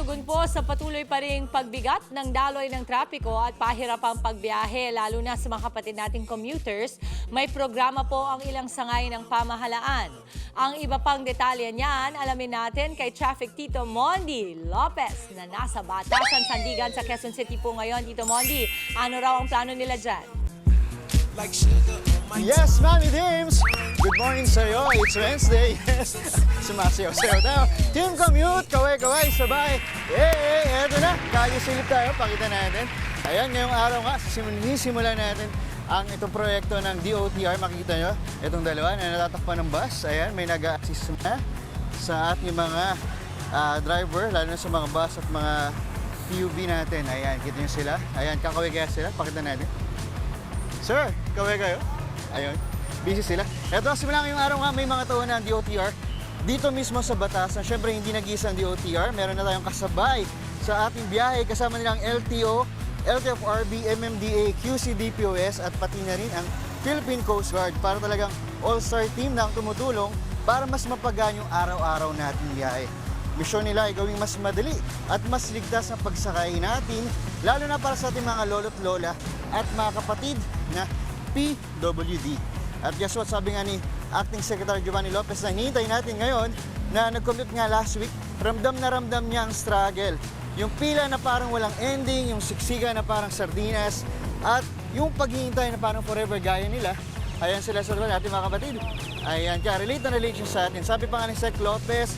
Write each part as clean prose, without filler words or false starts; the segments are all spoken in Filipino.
tugon po sa patuloy pa ring pagbigat ng daloy ng trapiko at pahirapang pagbiyahe, lalo na sa mga kapatid nating commuters, may programa po ang ilang sangay ng pamahalaan. Ang iba pang detalye niyan, alamin natin kay Traffic Tito Mondi Lopez na nasa Batasan, Sandigan sa Quezon City po ngayon. Tito Mondi, ano raw ang plano nila dyan? Yes, Mami Dims! Good morning sa'yo. It's Wednesday. Yes. Sumasayaw-sayaw tayo. Team Commute, kaway-kaway, sabay. Eto na. Kalisilip tayo. Pakita natin. Ayan, ngayong araw nga, simulan natin ang itong proyekto ng DOTR. Makikita nyo, itong dalawa na natatakpan ng bus. Ayan, may nag-assist na sa ating mga driver, lalo na sa mga bus at mga PUV natin. Ayan, kita nyo sila. Ayan, kakaway kaya sila. Pakita natin. Sir, kaway kayo? Ayun, busy sila. Eto, simula ngayong araw nga, may mga tao na ang DOTR dito mismo sa Batasan. Siyempre, hindi nag-iisa ang DOTR. Meron na tayong kasabay sa ating biyahe. Kasama nilang LTO, LTFRB, MMDA, QCDPOS at pati na rin ang Philippine Coast Guard para talagang all-star team na ang tumutulong para mas mapagaan yung araw-araw nating biyahe. Misyon nila ay gawing mas madali at mas ligtas ang pagsakay natin, lalo na para sa ating mga lolo't lola at mga kapatid na PWD. At guess what, sabi nga ni Acting Secretary Giovanni Lopez na hinihintay natin ngayon na nag-commute nga last week, ramdam na ramdam niya ang struggle. Yung pila na parang walang ending, yung siksika na parang sardinas, at yung paghihintay na parang forever gaya nila. Ayan sila sa ating mga kapatid. Ayan, kaya relate na relate siya sa atin. Sabi pa nga ni Sec Lopez,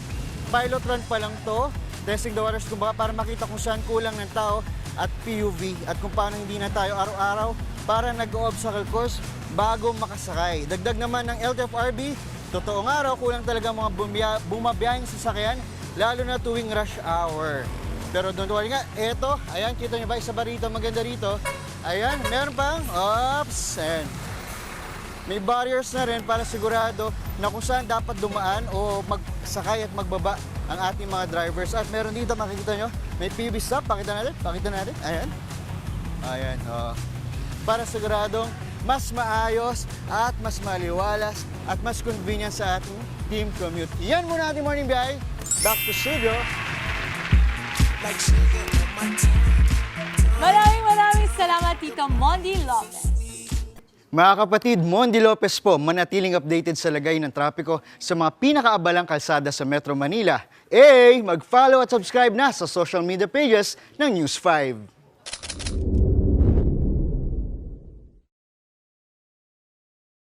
pilot run pa lang to, testing the waters kumbaga para makita kung saan kulang ng tao at PUV at kung paano hindi na tayo araw-araw para nag-obstacle course bago makasakay. Dagdag naman ng LTFRB, totoo nga raw, kulang talaga mga bumabiyahing sasakyan, lalo na tuwing rush hour. Pero don't worry nga, eto, ayan, kita nyo ba, isa ba rito, maganda rito? Ayan, meron pang, oops, ayan. May barriers na rin para sigurado na kung saan dapat dumaan o magsakay at magbaba ang ating mga drivers. At meron dito, makikita nyo, may PV stop, pakita natin, ayan. Ayan, para siguradong mas maayos at mas maliwalas at mas convenient sa ating team commute. Yan muna ating morning biyahe. Back to studio. Maraming salamat, Tito Mondi Lopez. Mga kapatid, Mondi Lopez po, manatiling updated sa lagay ng trapiko sa mga pinakaabalang kalsada sa Metro Manila. Mag-follow at subscribe na sa social media pages ng News 5.